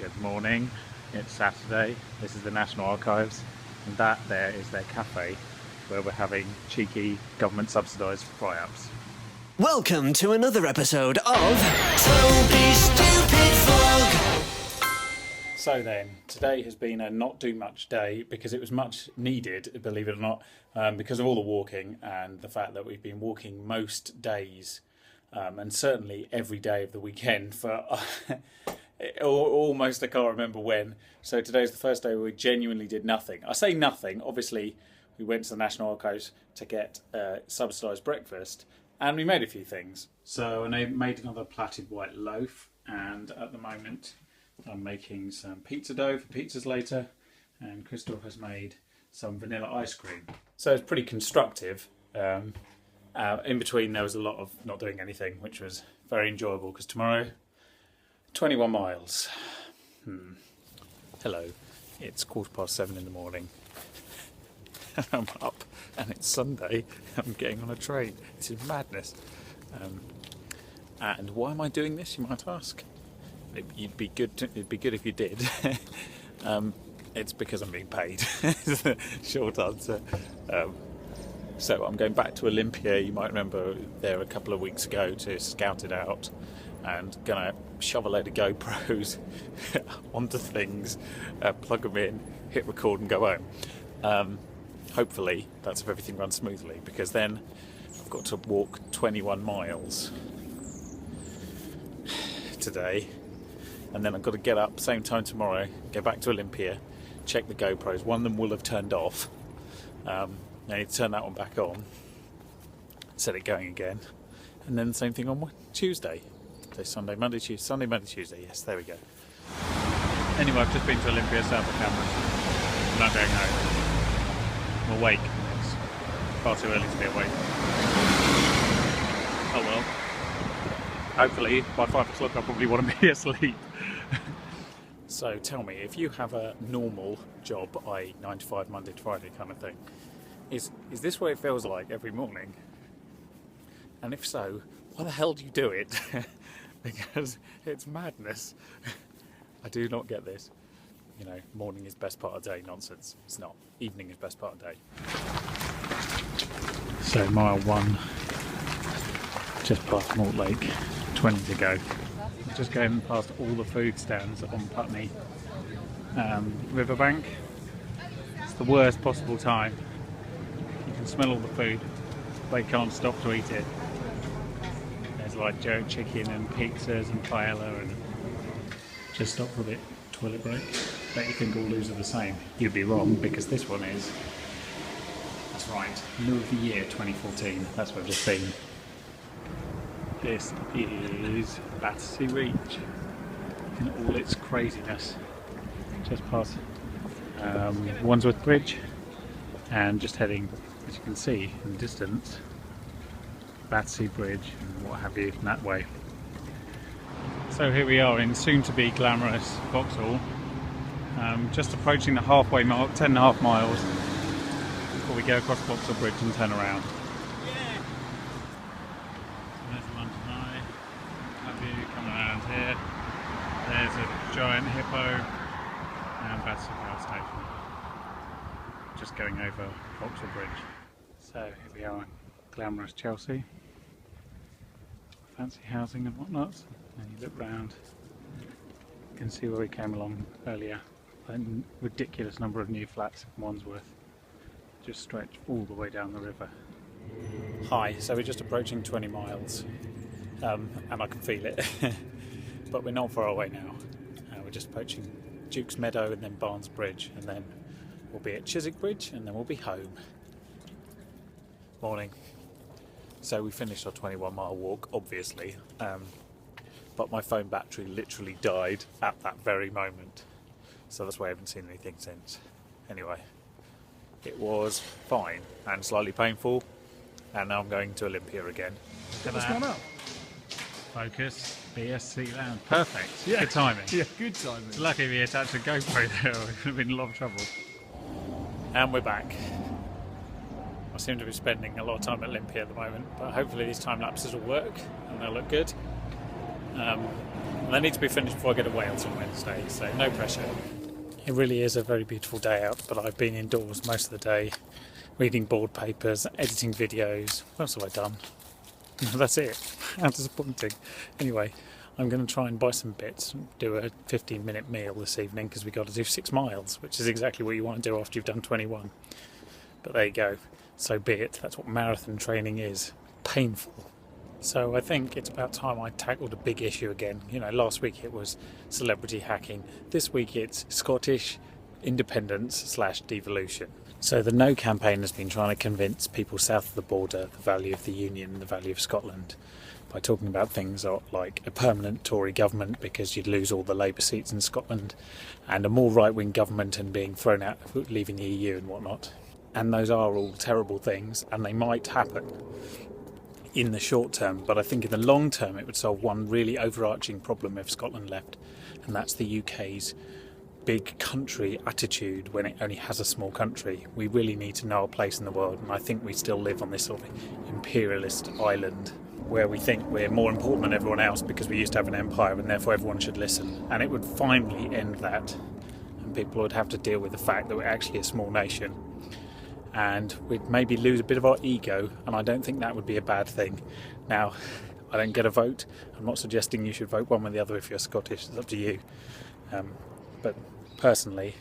Good morning, it's Saturday, this is the National Archives, and that there is their cafe where we're having cheeky government subsidised fry-ups. Welcome to another episode of Toby Stupid Vlog. So then, today has been a not do much day because it was much needed, believe it or not, because of all the walking and the fact that we've been walking most days and certainly every day of the weekend for almost I can't remember when. So today's the first day where we genuinely did nothing. I say nothing, obviously we went to the National Archives to get subsidised breakfast and we made a few things. So I made another plaited white loaf, and at the moment I'm making some pizza dough for pizzas later, and Crystal has made some vanilla ice cream. So it's pretty constructive. In between there was a lot of not doing anything, which was very enjoyable because tomorrow, 21 miles. Hello, it's 7:15 in the morning. I'm up and it's Sunday. I'm getting on a train. This is madness. And why am I doing this, you might ask? It'd be good if you did. It's because I'm being paid. Is the short answer. So I'm going back to Olympia. You might remember there a couple of weeks ago to scout it out, and gonna shove a load of GoPros onto things, plug them in, hit record and go home. Hopefully that's if everything runs smoothly, because then I've got to walk 21 miles today, and then I've got to get up same time tomorrow, go back to Olympia, check the GoPros. One of them will have turned off. I need to turn that one back on, set it going again, and then the same thing on Tuesday. So Sunday, Monday, Tuesday. Yes, there we go. Anyway, I've just been to Olympia, set up the cameras. I'm not going home. I'm awake. It's far too early to be awake. Oh well. Hopefully by 5 o'clock I'll probably want to be asleep. So tell me, if you have a normal job, i.e. 9 to 5, Monday to Friday kind of thing, is this what it feels like every morning? And if so, why the hell do you do it? Because it's madness. I do not get this. You know, morning is best part of the day nonsense. It's not. Evening is best part of the day. So mile 1, just past Malt Lake, 20 to go. Just going past all the food stands on Putney Riverbank. It's the worst possible time. You can smell all the food, but you can't stop to eat it. There's like jerk chicken and pizzas and paella, and just stop for a bit, toilet break. Bet you think all those are the same. You'd be wrong, because this one is. That's right, New of the Year 2014. That's where I've just been. This is Battersea Reach in all its craziness. Just past Wandsworth Bridge, and just heading, as you can see in the distance, Battersea Bridge and what have you that way. So here we are in soon to be glamorous Vauxhall, just approaching the halfway mark, 10.5 miles before we go across Vauxhall Bridge and turn around. Coming around here, there's a giant hippo and Battersea Rail Station, just going over Vauxhall Bridge. So here we are in glamorous Chelsea, fancy housing and whatnot, and you look round, you can see where we came along earlier, a ridiculous number of new flats in Wandsworth, just stretch all the way down the river. Hi, so we're just approaching 20 miles. And I can feel it, but we're not far away now. We're just approaching Duke's Meadow and then Barnes Bridge, and then we'll be at Chiswick Bridge, and then we'll be home. Morning. So we finished our 21-mile walk, obviously, but my phone battery literally died at that very moment, so that's why I haven't seen anything since. Anyway, it was fine and slightly painful, and now I'm going to Olympia again. What's going on? Focus, BSC Lounge. Perfect. Yeah. Good timing. Yeah, good timing. It's lucky we attached a GoPro there, or we could have been in a lot of trouble. And we're back. I seem to be spending a lot of time at Olympia at the moment, but hopefully these time lapses will work and they'll look good. And they need to be finished before I go to Wales on Wednesday, so no pressure. It really is a very beautiful day out, but I've been indoors most of the day, reading board papers, editing videos. What else have I done? That's it. How disappointing. Anyway, I'm going to try and buy some bits, do a 15-minute meal this evening because we've got to do 6 miles, which is exactly what you want to do after you've done 21. But there you go. So be it. That's what marathon training is. Painful. So I think it's about time I tackled a big issue again. You know, last week it was celebrity hacking. This week it's Scottish independence / devolution. So the No campaign has been trying to convince people south of the border the value of the Union and the value of Scotland by talking about things like a permanent Tory government because you'd lose all the Labour seats in Scotland, and a more right-wing government and being thrown out, leaving the EU and whatnot. And those are all terrible things, and they might happen in the short term, but I think in the long term it would solve one really overarching problem if Scotland left, and that's the UK's big country attitude when it only has a small country. We really need to know our place in the world, and I think we still live on this sort of imperialist island where we think we're more important than everyone else because we used to have an empire and therefore everyone should listen. And it would finally end that, and people would have to deal with the fact that we're actually a small nation, and we'd maybe lose a bit of our ego, and I don't think that would be a bad thing. Now, I don't get a vote. I'm not suggesting you should vote one way or the other if you're Scottish. It's up to you. But personally,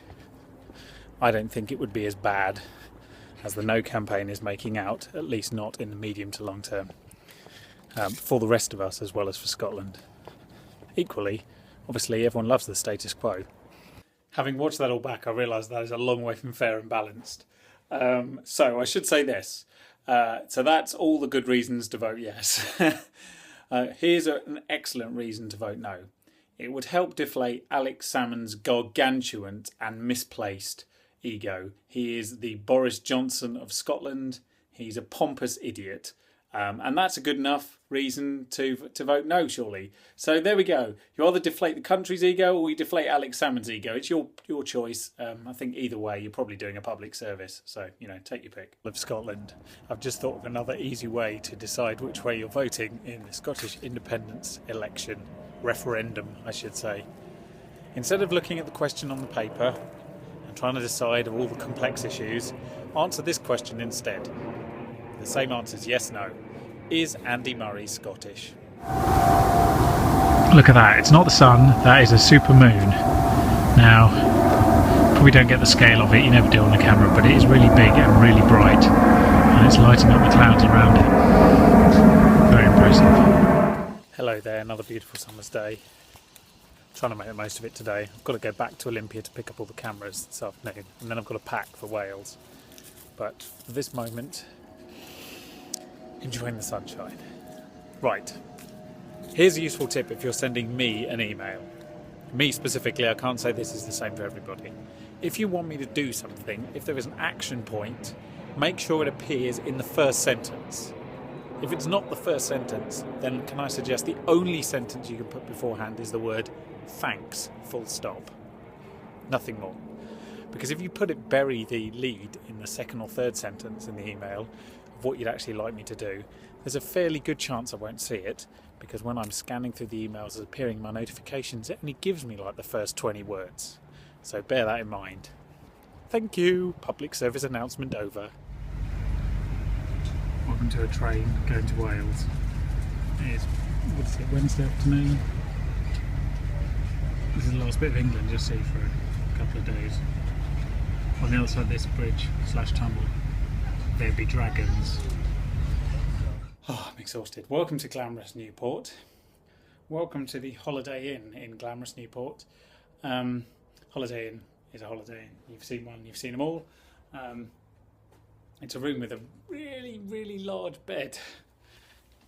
I don't think it would be as bad as the No campaign is making out, at least not in the medium to long term, for the rest of us as well as for Scotland. Equally, obviously everyone loves the status quo. Having watched that all back, I realise that is a long way from fair and balanced. So I should say this. So that's all the good reasons to vote yes. Here's an excellent reason to vote no. It would help deflate Alex Salmond's gargantuan and misplaced ego. He is the Boris Johnson of Scotland. He's a pompous idiot. And that's a good enough reason to vote no, surely. So there we go. You either deflate the country's ego or you deflate Alex Salmond's ego. It's your choice. I think either way, you're probably doing a public service. So, take your pick. Of Scotland. I've just thought of another easy way to decide which way you're voting in the Scottish independence election. Referendum, I should say. Instead of looking at the question on the paper and trying to decide all the complex issues, answer this question instead. The same answer is yes, no. Is Andy Murray Scottish? Look at that, it's not the sun, that is a super moon. Now, probably don't get the scale of it, you never do on the camera, but it is really big and really bright, and it's lighting up the clouds around it. Very impressive. Hello there, another beautiful summer's day. Trying to make the most of it today. I've got to go back to Olympia to pick up all the cameras this afternoon, and then I've got to pack for Wales. But for this moment, enjoying the sunshine. Right, here's a useful tip if you're sending me an email. Me specifically, I can't say this is the same for everybody. If you want me to do something, if there is an action point, make sure it appears in the first sentence. If it's not the first sentence, then can I suggest the only sentence you can put beforehand is the word thanks, full stop. Nothing more. Because if you bury the lead in the second or third sentence in the email of what you'd actually like me to do, there's a fairly good chance I won't see it, because when I'm scanning through the emails as appearing in my notifications, it only gives me like the first 20 words. So bear that in mind. Thank you. Public service announcement over. Welcome to a train going to Wales. It is, Wednesday afternoon. This is the last bit of England you'll see for a couple of days. On the other side of this bridge / tunnel, there'd be dragons. Oh, I'm exhausted. Welcome to glamorous Newport. Welcome to the Holiday Inn in glamorous Newport. Holiday Inn is a holiday inn. You've seen one, you've seen them all. It's a room with a really, really large bed.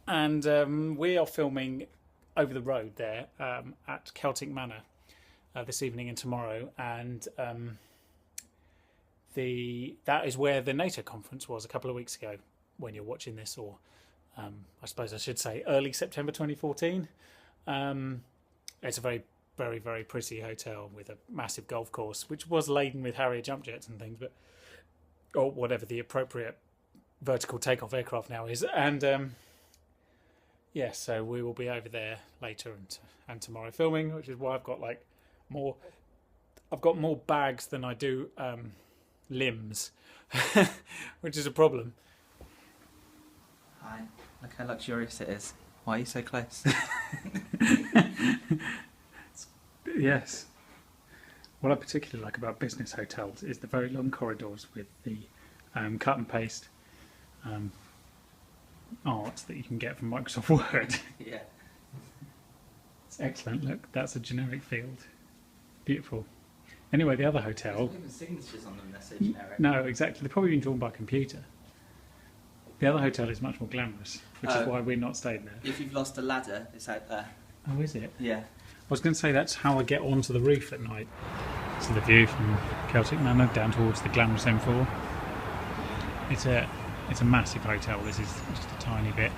And we are filming over the road there at Celtic Manor this evening and tomorrow. And that is where the NATO conference was a couple of weeks ago when you're watching this, or I suppose I should say early September 2014. It's a very, very, very pretty hotel with a massive golf course, which was laden with Harrier jump jets and things, or whatever the appropriate vertical takeoff aircraft now is. And Yes, so we will be over there later and tomorrow filming, which is why I've got like more. I've got more bags than I do limbs, which is a problem. Hi, look how luxurious it is. Why are you so close? Yes. What I particularly like about business hotels is the very long corridors with the cut and paste art that you can get from Microsoft Word. Yeah. It's excellent. Look, that's a generic field. Beautiful. Anyway, the other hotel. There's not even signatures on them, they're so generic. No, exactly. They've probably been drawn by a computer. The other hotel is much more glamorous, which is why we're not staying there. If you've lost a ladder, it's out there. Oh, is it? Yeah. I was going to say that's how I get onto the roof at night. So the view from Celtic Manor down towards the glamorous M4. It's a massive hotel. This is just a tiny bit.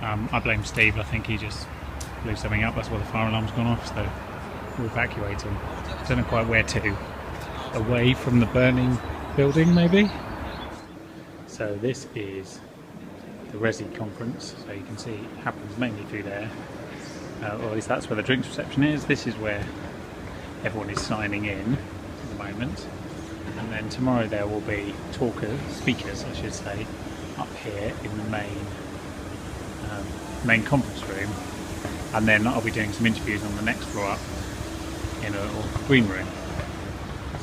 I blame Steve. I think he just blew something up. That's why the fire alarm's gone off. So we're evacuating. Don't know quite where to. Away from the burning building, maybe. So this is the RESI conference. So you can see it happens mainly through there. Or at least that's where the drinks reception is. This is where everyone is signing in at the moment. And then tomorrow there will be speakers I should say, up here in the main conference room. And then I'll be doing some interviews on the next floor up in a little green room.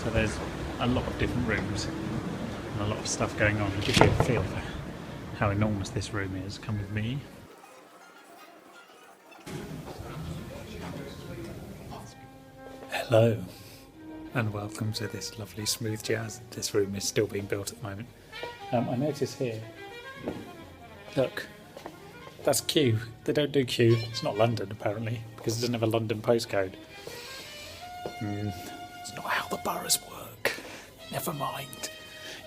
So there's a lot of different rooms and a lot of stuff going on. It'll give you a feel for how enormous this room is. Come with me. Hello and welcome to this lovely smooth jazz. This room is still being built at the moment. I notice here, look, that's Q. They don't do Q. It's not London apparently because it doesn't have a London postcode. It's not how the boroughs work. Never mind.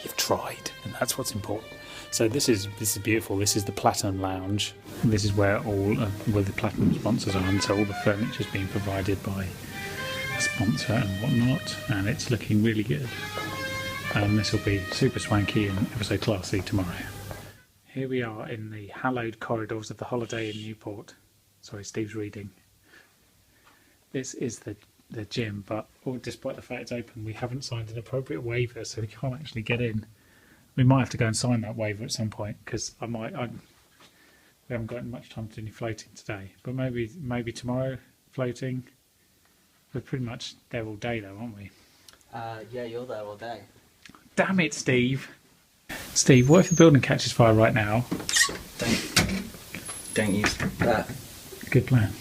You've tried, and that's what's important. So this is beautiful. This is the Platinum Lounge. This is where where the Platinum sponsors are, and so all the furniture is being provided by a sponsor and whatnot. And it's looking really good. This will be super swanky and ever so classy tomorrow. Here we are in the hallowed corridors of the Holiday Inn Newport. Sorry, Steve's reading. This is the gym, but despite the fact it's open, we haven't signed an appropriate waiver, so we can't actually get in. We might have to go and sign that waiver at some point because we haven't got much time to do any floating today. But maybe tomorrow floating. We're pretty much there all day though, aren't we? Yeah, you're there all day. Damn it, Steve! Steve, what if the building catches fire right now? Don't use that. Good plan.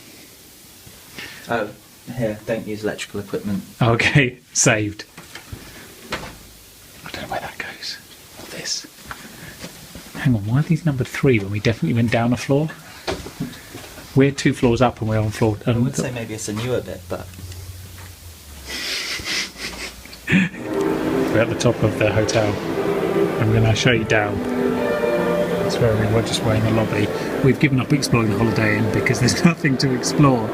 Oh, here, don't use electrical equipment. Okay, saved. I don't know where that goes. Or this. Hang on, why are these numbered 3 when we definitely went down a floor? We're 2 floors up and we're on floor... I would say maybe it's a newer bit, but... We're at the top of the hotel. I'm going to show you down. That's where we were, just in the lobby. We've given up exploring the Holiday Inn because there's nothing to explore.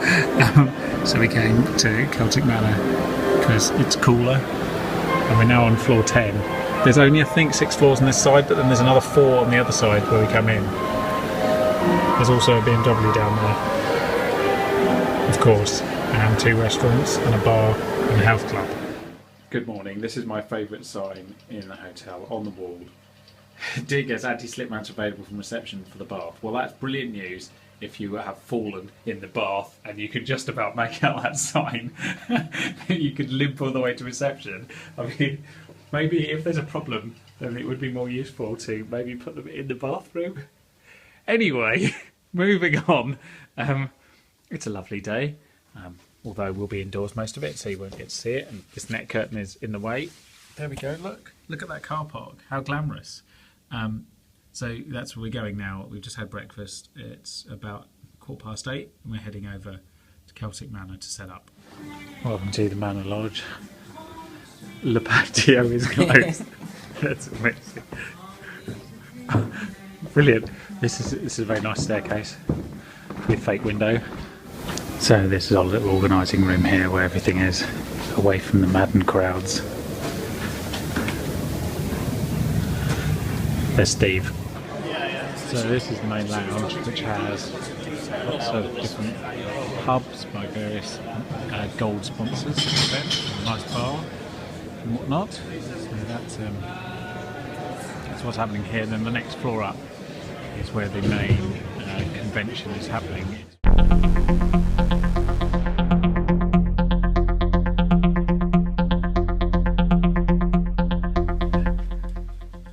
So we came to Celtic Manor because it's cooler. And we're now on floor 10. There's only, I think, 6 floors on this side, but then there's another 4 on the other side where we come in. There's also a BMW down there, of course, and 2 restaurants and a bar and a health club. Good morning. This is my favourite sign in the hotel on the wall. Diggers anti-slip mounts available from reception for the bath. Well, that's brilliant news if you have fallen in the bath and you could just about make out that sign. You could limp all the way to reception. I mean, maybe if there's a problem, then it would be more useful to maybe put them in the bathroom. Anyway, moving on. It's a lovely day. Although we'll be indoors most of it, so you won't get to see it. And this net curtain is in the way. There we go, look at that car park. How glamorous. So that's where we're going now. We've just had breakfast. It's about 8:15 and we're heading over to Celtic Manor to set up. Welcome to the Manor Lodge. Le patio is closed. That's amazing. Brilliant. This is a very nice staircase with fake window. So this is our little organising room here where everything is away from the maddened crowds. There's Steve. So this is the main lounge, which has lots of different pubs by various gold sponsors, a nice bar and whatnot. So that's what's happening here. Then the next floor up is where the main convention is happening.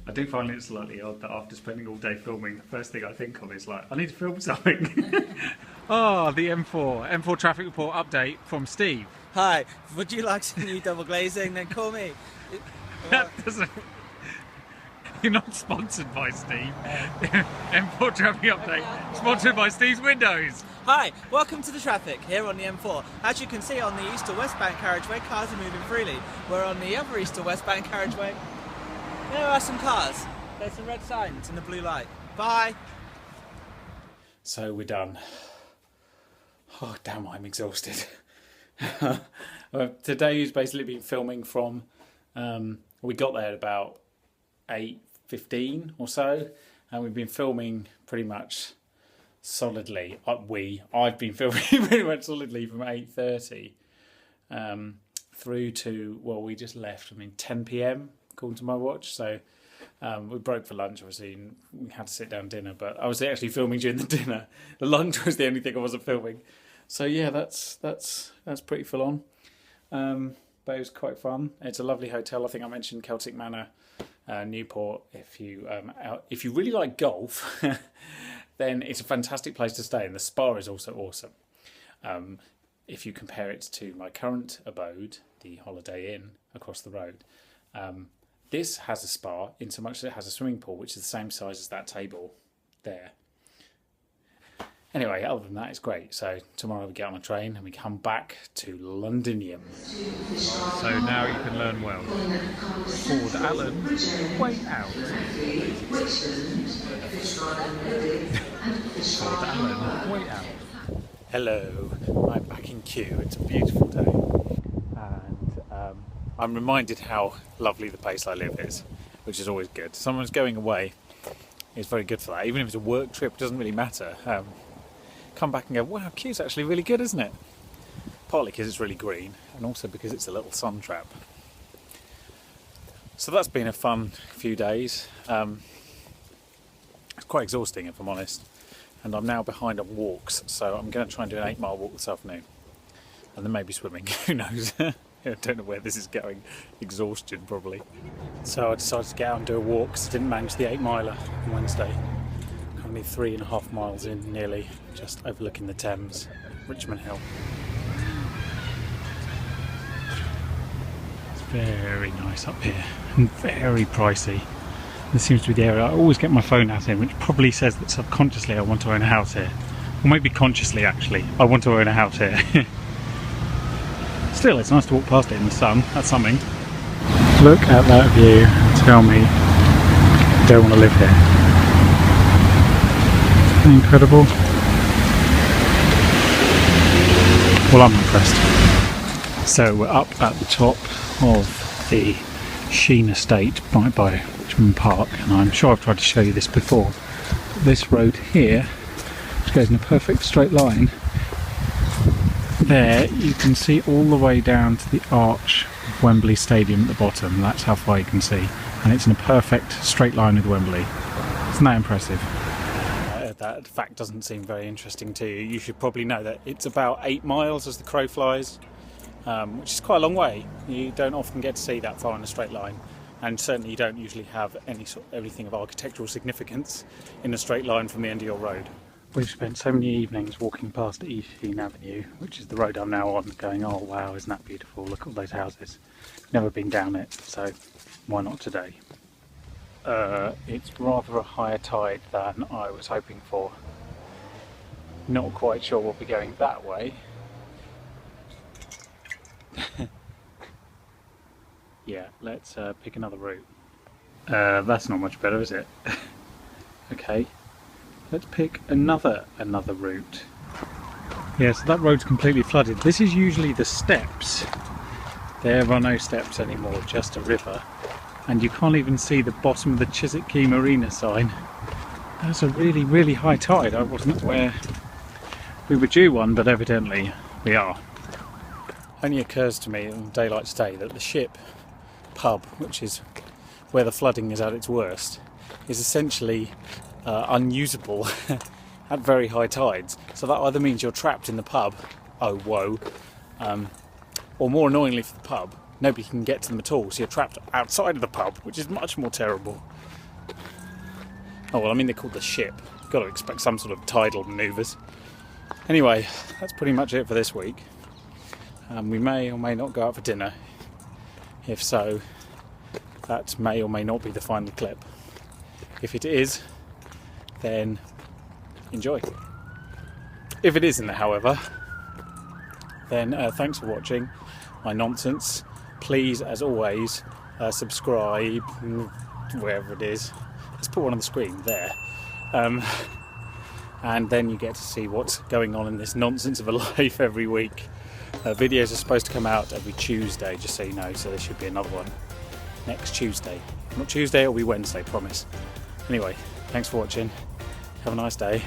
I do find it slightly odd that after spending all day filming, the first thing I think of is like, I need to film something. Oh, the M4 traffic report update from Steve. Hi, would you like some new double glazing? Then call me. That doesn't... You're not sponsored by Steve. M4 traffic update, sponsored by Steve's Windows. Hi, welcome to the traffic here on the M4. As you can see on the east or westbound carriageway, cars are moving freely. Where on the other east or westbound carriageway, there are some cars. There's some red signs and a blue light. Bye. So we're done. Oh damn, I'm exhausted. Today's basically been filming from, we got there at about 8:15 or so, and we've been filming pretty much solidly. I've been filming pretty much solidly from 8:30 through to, well, we just left, 10 PM according to my watch. So we broke for lunch, obviously, and we had to sit down dinner, but I was actually filming during the dinner. The lunch was the only thing I wasn't filming. So yeah, that's pretty full on. But it was quite fun. It's a lovely hotel. I think I mentioned Celtic Manor, Newport. If you really like golf, then it's a fantastic place to stay, and the spa is also awesome. If you compare it to my current abode, the Holiday Inn across the road, this has a spa in so much that it has a swimming pool, which is the same size as that table there. Anyway, other than that, it's great. So tomorrow we get on a train and we come back to Londinium. So now you can learn well. Ford Allen, wait out. Ford Allen, wait out. Hello, I'm back in queue. It's a beautiful day. And I'm reminded how lovely the place I live is, which is always good. Someone's going away. It's very good for that. Even if it's a work trip, it doesn't really matter. Come back and go, wow, queue's actually really good, isn't it? Partly because it's really green, and also because it's a little sun trap. So that's been a fun few days. It's quite exhausting, if I'm honest, and I'm now behind on walks, so I'm going to try and do an 8-mile walk this afternoon, and then maybe swimming. Who knows? I don't know where this is going. Exhaustion, probably. So I decided to get out and do a walk because I didn't manage the 8-miler on Wednesday. Only 3.5 miles in, nearly, just overlooking the Thames, Richmond Hill. It's very nice up here and very pricey. This seems to be the area I always get my phone out in, which probably says that subconsciously I want to own a house here. Or maybe consciously, actually, I want to own a house here. Still, it's nice to walk past it in the sun. That's something. Look at that view and tell me you don't want to live here. Incredible. Well, I'm impressed. So we're up at the top of the Sheen Estate right by Richmond Park, and I'm sure I've tried to show you this before. But this road here, which goes in a perfect straight line, there you can see all the way down to the arch of Wembley Stadium at the bottom. That's how far you can see, and it's in a perfect straight line with Wembley. Isn't that impressive? That fact doesn't seem very interesting to you. You should probably know that it's about 8 miles as the crow flies, which is quite a long way. You don't often get to see that far in a straight line, and certainly you don't usually have anything of architectural significance in a straight line from the end of your road. We've spent so many evenings walking past East Sheen Avenue, which is the road I'm now on, going, oh wow, isn't that beautiful, look at all those houses. Never been down it, so why not today? It's rather a higher tide than I was hoping for. Not quite sure we'll be going that way. Yeah, let's pick another route. That's not much better, is it? Okay, let's pick another route. Yeah, so that road's completely flooded. This is usually the steps. There are no steps anymore, just a river. And you can't even see the bottom of the Chiswick Quay Marina sign. That's a really, really high tide. I wasn't aware we were due one, but evidently we are. Only occurs to me on daylight today that the ship pub, which is where the flooding is at its worst, is essentially unusable at very high tides. So that either means you're trapped in the pub, oh whoa, or more annoyingly for the pub, nobody can get to them at all, so you're trapped outside of the pub, which is much more terrible. Oh well, I mean they're called the ship. You've got to expect some sort of tidal manoeuvres. Anyway, that's pretty much it for this week. We may or may not go out for dinner. If so, that may or may not be the final clip. If it is, then enjoy. If it isn't, however, then thanks for watching my nonsense. Please, as always, subscribe wherever it is. Let's put one on the screen there. And then you get to see what's going on in this nonsense of a life every week. Videos are supposed to come out every Tuesday, just so you know, so there should be another one next Tuesday. Not Tuesday, it'll be Wednesday, promise. Anyway, thanks for watching. Have a nice day.